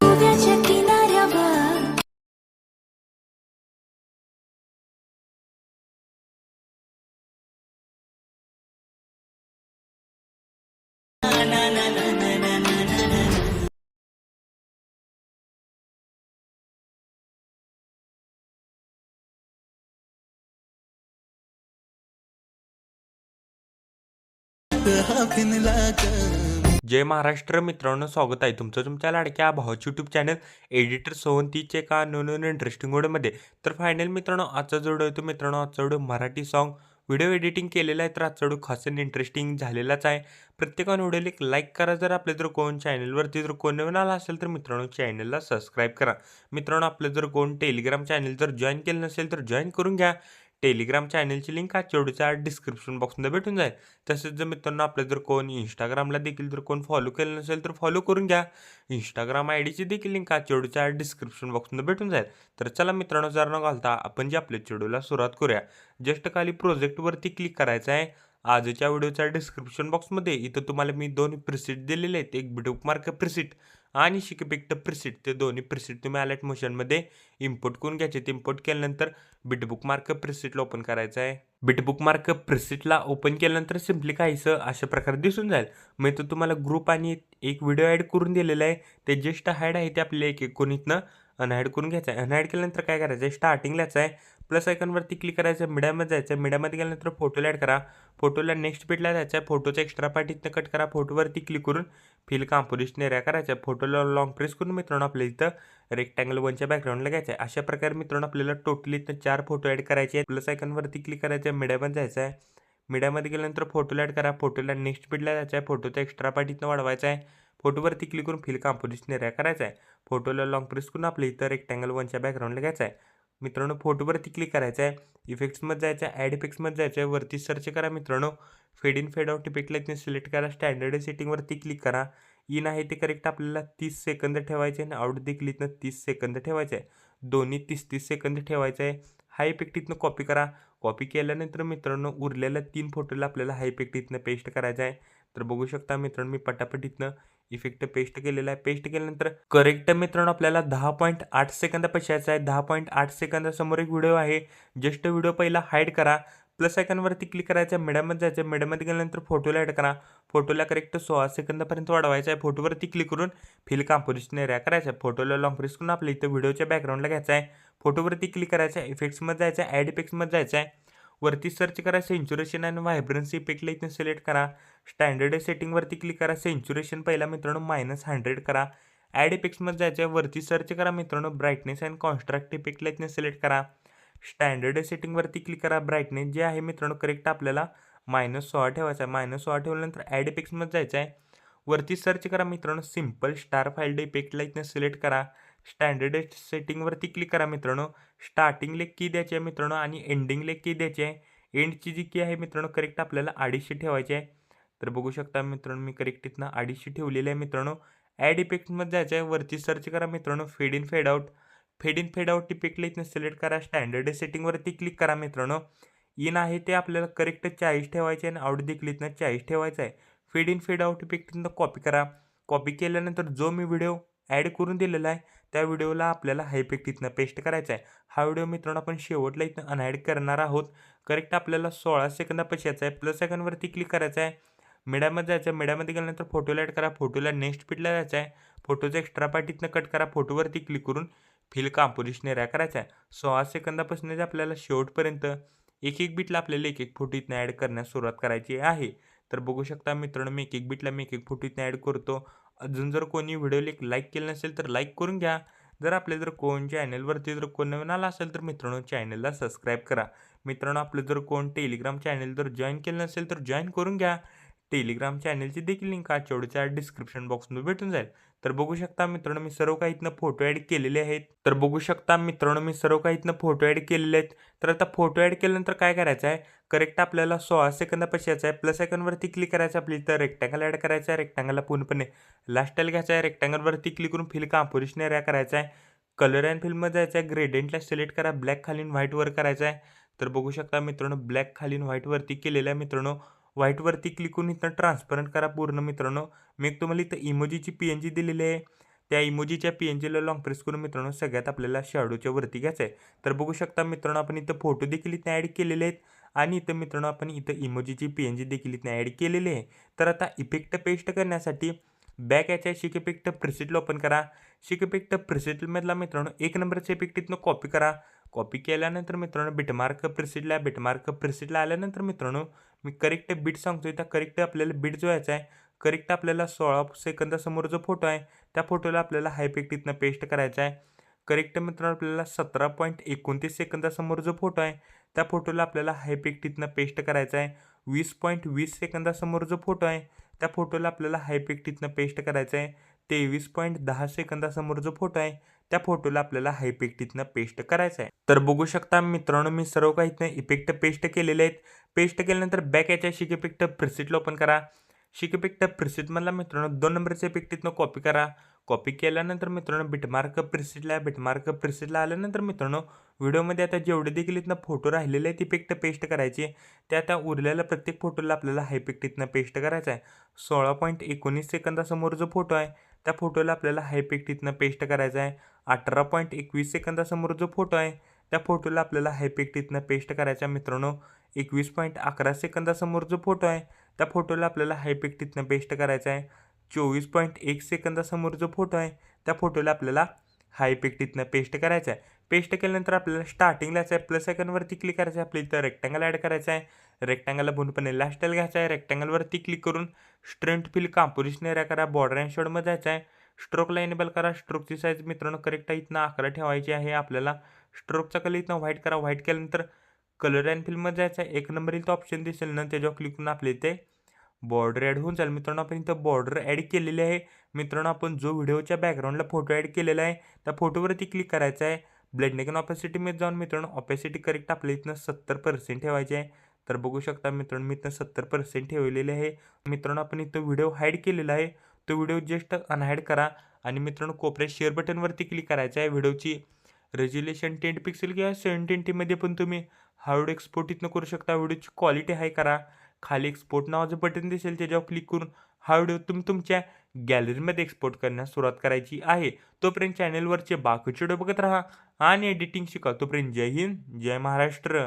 गोव्याच्या किनाऱ्यावर जय महाराष्ट्र मित्रांनो, स्वागत आहे तुमचं तुमच्या लाडक्या भावाच्या यूट्यूब चॅनल एडिटर सोहंतीचे एका नवीन इंटरेस्टिंग व्हिडिओमध्ये. तर फायनल मित्रांनो, आजचा जो व्हिडिओ आहे मित्रांनो, आजचा video Marathi song video editing केलेला आहे. तर आजचा व्हिडिओ खास इंटरेस्टिंग झालेलाच आहे. प्रत्येकाने व्हिडिओला एक लाईक करा. जर आपल्या जर कोण चॅनलवरती जर कोण नवीन आला असेल तर मित्रांनो चॅनलला सबस्क्राईब करा. मित्रांनो, आपलं जर कोण टेलिग्राम चॅनल जर जॉईन केलं नसेल तर जॉईन करून घ्या. टेलिग्राम चॅनलची लिंक आजच्या व्हिडिओच्या डिस्क्रिप्शन बॉक्समध्ये भेटून जाईल. तसेच जर मित्रांनो आपलं जर कोण इंस्टाग्रामला देखील जर कोण फॉलो केलं नसेल तर फॉलो करून घ्या. इंस्टाग्राम आय डीची देखील लिंक आजच्या व्हिडिओच्या डिस्क्रिप्शन बॉक्समध्ये भेटून जाईल. तर चला मित्रांनो, जर न घालता आपण जे आपल्या व्हिडिओला सुरुवात करूया. जस्ट खाली प्रोजेक्टवरती क्लिक करायचं आहे. आजच्या व्हिडिओच्या डिस्क्रिप्शन बॉक्समध्ये इथं तुम्हाला मी दोन प्रिसेट दिलेले आहेत, एक बुकमार्क प्रिसेट आणि शिकपिक्ट प्रिसेट. ते दोन्ही प्रिसेट तुम्ही अलर्ट मोशनमध्ये इम्पोर्ट करून घ्यायचे. ते इम्पोर्ट केल्यानंतर बुकमार्क प्रिसेटला ओपन करायचं आहे. बुकमार्क प्रिसेटला ओपन केल्यानंतर सिम्पली काहीसं अशा प्रकारे दिसून जाईल. मग तो तुम्हाला ग्रुप आणि एक व्हिडिओ ॲड करून दिलेला आहे. ते जस्ट हाईड आहे ते आपल्याला एक कोण इथनं अनहाईड करून घ्यायचं आहे. अनहाईड केल्यानंतर काय करायचं आहे, स्टार्टिंगलाच आहे प्लस आयकॉनवरती क्लिक करायचं, मीडियामध्ये जायचं आहे. मीडियामध्ये गेल्यानंतर फोटोला ॲड करा. फोटोला नेक्स्ट बीटला जायचं आहे. फोटोचा एक्स्ट्रा पार्ट इथनं कट करा. फोटोवरती क्लिक करून फिल कंपोजिशन एरिया करायचा आहे. फोटोला लॉंग प्रेस करून मित्रांनो आपल्या इथं रेक्टँगल 1च्या बॅकग्राऊंडला घ्यायचं आहे. अशा प्रकारे मित्रांनो आपल्याला टोटली इथं 4 फोटो ॲड करायचे आहेत. प्लस आयकॉनवरती क्लिक करायचं आहे. मीडियामध्ये जायचं आहे. मीडियामध्ये गेल्यानंतर फोटोला ॲड करा. फोटोला नेक्स्ट बीटला जायचं आहे. फोटोचा एक्स्ट्रा पार्ट इथनं वाढवायचा आहे. फोटोवरती क्लिक करून फिल कंपोजिशन एरिया करायचा आहे. फोटोला लॉंग प्रेस करून आपल्या इथं रेक्टँगल 1च्या बॅकग्राऊंडला घ्यायचं आहे. मित्रांनो फोटोवरती क्लिक करायचं आहे. इफेक्ट्समध्ये जायचं आहे. ॲड इफेक्ट्समध्ये जायचं आहे. वरती सर्च करा मित्रांनो, फेड इन फेड आउट इफेक्टला इथे सिलेक्ट करा. स्टँडर्ड सेटिंगवरती क्लिक करा. इन आहे ते करेक्ट आपल्याला 30 सेकंद ठेवायचे आणि आउट देखील इथनं 30 सेकंद ठेवायचे आहे. दोन्ही 30-30 सेकंद ठेवायचं आहे. हा इफेक्ट इथनं कॉपी करा. कॉपी केल्यानंतर मित्रांनो उरलेल्या 3 फोटोला आपल्याला हा इफेक्ट इथनं पेस्ट करायचा आहे. तर बघू शकता मित्रांनो, मी पटापट इथनं इफेक्ट पेस्ट केलेला आहे. पेस्ट केल्यानंतर करेक्ट मित्रांनो आपल्याला 10.8 सेकंद पशायचा आहे. 10.8 सेकंदासमोर एक व्हिडिओ आहे. जस्ट व्हिडिओ पहिला हाईड करा. प्लस आयकॉनवरती क्लिक करायचं आहे. मीडियामध्ये जायचं. मीडियामध्ये गेल्यानंतर फोटोला ॲड करा. फोटोला करेक्ट 16 सेकंदापर्यंत वाढवायचा आहे. फोटोवरती क्लिक करून फिल कंपोजिशन एरिया करायचा आहे. फोटोला लॉंग प्रेस करून आपल्या इथं व्हिडिओच्या बॅकग्राऊंडला घ्यायचा आहे. फोटोवरती क्लिक करायचं आहे. इफेक्ट्समध्ये जायचं आहे. ॲड इफेक्ट्समध्ये जायचं आहे. वरती सर्च करा सेंच्युरेशन आणि व्हायब्रन्सी इफेक्टला इथून सिलेक्ट करा. स्टँडर्ड सेटिंगवरती क्लिक करा. सेंच्युरेशन पहिला मित्रांनो -100 करा. ॲड इफेक्ट्समध्ये जायचं आहे. वरती सर्च करा मित्रांनो ब्राईटनेस अँड कॉन्ट्रास्ट इफेक्टला इथून सिलेक्ट करा. स्टँडर्ड सेटिंगवरती क्लिक करा. ब्राईटनेस जे आहे मित्रांनो करेक्ट आपल्याला -16 ठेवायचा आहे. -16 ठेवल्यानंतर ॲड इफेक्ट्समध्ये जायचं आहे. वरती सर्च करा मित्रांनो सिम्पल स्टार फाइल्ड इफेक्टला इथनं सिलेक्ट करा. स्टँडर्ड सेटिंगवरती क्लिक करा मित्रांनो. स्टार्टिंगला की द्यायची आहे मित्रांनो आणि एंडिंगला की द्यायची आहे. एंडची जी की आहे मित्रांनो करेक्ट आपल्याला 250 ठेवायची आहे. तर बघू शकता मित्रांनो मी करेक्ट इथनं 250 ठेवलेलं आहे मित्रांनो. ॲड इफेक्ट्समध्ये जायचं आहे. वरती सर्च करा मित्रांनो fade in fade out. Fade in fade out इफेक्टला इथनं सिलेक्ट करा. स्टँडर्ड सेटिंगवरती क्लिक करा मित्रांनो. इन आहे ते आपल्याला करेक्ट 40 ठेवायचे आणि आउट देखील इथनं 40 ठेवायचं आहे. Fade in fade out effect इथनं कॉपी करा. कॉपी केल्यानंतर जो मी व्हिडिओ ॲड करून दिलेला आहे त्या व्हिडिओला आपल्याला हा इफेक्ट इथनं पेस्ट करायचा आहे. हा व्हिडिओ मित्रांनो आपण शेवटला इथनं अनॲड करणार आहोत. करेक्ट आपल्याला 16 सेकंदापाशी आहे. प्लस आयकॉनवरती क्लिक करायचं आहे. मीडियामध्ये जायचं आहे. मीडियामध्ये गेल्यानंतर फोटोला ॲड करा. फोटोला नेक्स्ट बीटला जायचं आहे. फोटोचा एक्स्ट्रा पार्ट इथनं कट करा. फोटोवरती क्लिक करून फिल कंपोजिशन एरिया करायचा आहे. 16 सेकंदापासून आपल्याला शेवटपर्यंत एक बीटला आपल्याला एक फोटो इथनं ॲड करण्यास सुरुवात करायची आहे. तर बघू शकता मित्रांनो मी एक बीटला मी एक फोटो इथनं ॲड करतो. अजून जर कोणी व्हिडिओला एक लाईक केलं नसेल तर लाईक करून घ्या. जर आपल्या जर कोण चॅनलवरती जर कोण नवीन आला असेल तर मित्रांनो चॅनलला सबस्क्राईब करा. मित्रांनो आपलं जर कोण टेलिग्राम चॅनल जर जॉईन केलं नसेल तर जॉईन करून घ्या. टेलिग्राम चॅनलची देखील लिंक आजच्या व्हिडिओच्या डिस्क्रिप्शन बॉक्समध्ये भेटून जाईल. तर बघू शकता मित्रांनो मी सर्व काही इथनं फोटो ॲड केलेले आहेत. तर बघू शकता मित्रांनो मी सर्व काही इथनं फोटो ॲड केलेले आहेत. तर आता फोटो ॲड केल्यानंतर काय करायचं आहे, करेक्ट आपल्याला 16 सेकंदापाशी यायचं आहे. प्लस आयकॉनवरती क्लिक करायचं आपली इथं रेक्टँगल ॲड करायचा आहे. रेक्टँगलला पूर्णपणे लास्टला घ्यायचा आहे. रेक्टँगलवरती क्लिक करून फिल कंपोझिशन एरिया करायचा आहे. कलर अँड फिलमध्ये जायचं आहे. ग्रेडियंटला सिलेक्ट करा. ब्लॅक खालीन व्हाईटवर करायचं आहे. तर बघू शकता मित्रांनो ब्लॅक खालीन व्हाईटवरती केलेलं आहे मित्रांनो. व्हाईटवरती क्लिक करून इथं ट्रान्सपरंट करा पूर्ण मित्रांनो. मी एक तुम्हाला इथं इमोजीची पी-एन-जी दिलेली आहे. त्या इमोजीच्या पी-एन-जीला लॉंग प्रेस करून मित्रांनो सगळ्यात आपल्याला शॅडोच्या वरती घ्यायचं आहे. तर बघू शकता मित्रांनो आपण इथं फोटो देखील इथं ॲड केलेले आहेत आणि इथं मित्रांनो आपण इथं इमोजीची पी-एन-जी देखील इथं ॲड केलेली आहे. तर आता इफेक्ट पेस्ट करण्यासाठी बॅक याच्या शिक इफेक्ट प्रिसेटला ओपन करा. शिक इफेक्ट प्रिसेटमधला मित्रांनो 1 नंबरचा इफेक्ट इथनं कॉपी करा. कॉपी केल्यानंतर मित्रांनो बिटमार्क प्रिसेटला आल्यानंतर मित्रांनो मी करेक्ट बीट सांगतोय त्या करेक्ट आपल्याला बीट जो यायचा आहे, करेक्ट आपल्याला 16 सेकंदासमोर जो फोटो आहे, त्या फोटोला आपल्याला हा इफेक्ट इथनं पेस्ट करायचा आहे. करेक्ट मित्रांनो आपल्याला 17.29 सेकंदासमोर जो फोटो आहे, त्या फोटोला आपल्याला हा इफेक्ट इथनं पेस्ट करायचा आहे. 20.20 सेकंदासमोर जो फोटो आहे, त्या फोटोला आपल्याला हा इफेक्ट इथनं पेस्ट करायचा आहे. 23.10 सेकंदासमोर जो फोटो आहे, त्या फोटोला आपल्याला हा इफेक्ट इथनं पेस्ट करायचा आहे. तर बघू शकता मित्रांनो मी सर्व काही इथनं इफेक्ट पेस्ट केलेले आहेत. पेस्ट केल्यानंतर बॅक याच्या शिक इफेक्ट प्रिसेटला ओपन करा. शिक इफेक्ट प्रिसेटमधला मित्रांनो 2 नंबरचा इफेक्ट इथनं कॉपी करा. कॉपी केल्यानंतर मित्रांनो बिटमार्क प्रिसेटला आल्यानंतर मित्रांनो व्हिडिओमध्ये आता जेवढे देखील इथनं फोटो राहिलेले आहेत इफेक्ट पेस्ट करायचे. त्या आता उरलेल्या प्रत्येक फोटोला आपल्याला हा इफेक्ट इथनं पेस्ट करायचा आहे. 16.19 सेकंदासमोर जो फोटो आहे, त्या फोटोला आपल्याला हा इफेक्ट इथनं पेस्ट करायचा आहे. 18.21 सेकंदासमोर जो फोटो आहे, त्या फोटोला आपल्याला हा इफेक्ट इथनं पेस्ट करायचा आहे मित्रांनो. 21.11 सेकंदासमोर जो फोटो आहे, त्या फोटोला आपल्याला हा इफेक्ट इथनं पेस्ट करायचा आहे. 24.1 सेकंदासमोर जो फोटो आहे, त्या फोटोला आपल्याला हा इफेक्ट इथनं पेस्ट करायचा आहे. पेस्ट केल्यानंतर आपल्याला स्टार्टिंगला यायचं आहे. प्लस आयकॉनवरती क्लिक करायचं आहे. आपल्या इथं रेक्टँगल ॲड करायचा आहे. रेक्टँगलला पूर्णपणे लास्टला घ्यायचा आहे. रेक्टँगलवरती क्लिक करून स्ट्रेंथ फिल कंपोझिशन एरिया करा. बॉर्डर अँड शेडमध्ये जायचं आहे. स्ट्रोकला इनेबल करा. स्ट्रोकची साईज मित्रांनो करेक्ट इथनं 11 ठेवायची आहे आपल्याला. स्ट्रोकचा कलर इथनं व्हाईट करा. व्हाईट केल्यानंतर कलर अँड फिलमध्ये जायचं आहे. 1 नंबर इथं ऑप्शन दिसेल ना, त्याच्यावर क्लिक करून आपल्या इथे बॉर्डर ॲड होऊन जाईल. मित्रांनो आपण इथं बॉर्डर ॲड केलेली आहे. मित्रांनो आपण जो व्हिडिओच्या बॅकग्राऊंडला फोटो ॲड केलेला आहे, त्या फोटोवरती क्लिक करायचं आहे. ब्लेंडिंग अँड ऑपॅसिटीमध्ये जाऊन मित्रांनो ऑपॅसिटी करेक्ट आपल्या इथनं 70% ठेवायची आहे. तर बघू शकता मित्रांनो मी इथं 70% ठेवलेले आहे. मित्रांनो आपण इथं व्हिडिओ हाईड केलेला आहे. तो व्हिडिओ जस्ट अनहाईड करा आणि मित्रांनो कोपऱ्यात शेअर बटनवरती क्लिक करायचं आहे. व्हिडिओची रेझोल्यूशन 10 पिक्सेल किंवा 720मध्ये पण तुम्ही हा व्हिडिओ एक्सपोर्ट इथनं करू शकता. व्हिडिओची क्वालिटी हाय करा. खाली एक्सपोर्ट नावाचं बटन दिसेल त्याच्यावर क्लिक करून हा व्हिडिओ तुम्ही तुमच्या गॅलरीमध्ये एक्सपोर्ट करण्यास सुरुवात करायची आहे. तोपर्यंत चॅनलवरचे बाकीचे व्हिडिओ बघत राहा आणि एडिटिंग शिका. तोपर्यंत जय हिंद, जय महाराष्ट्र.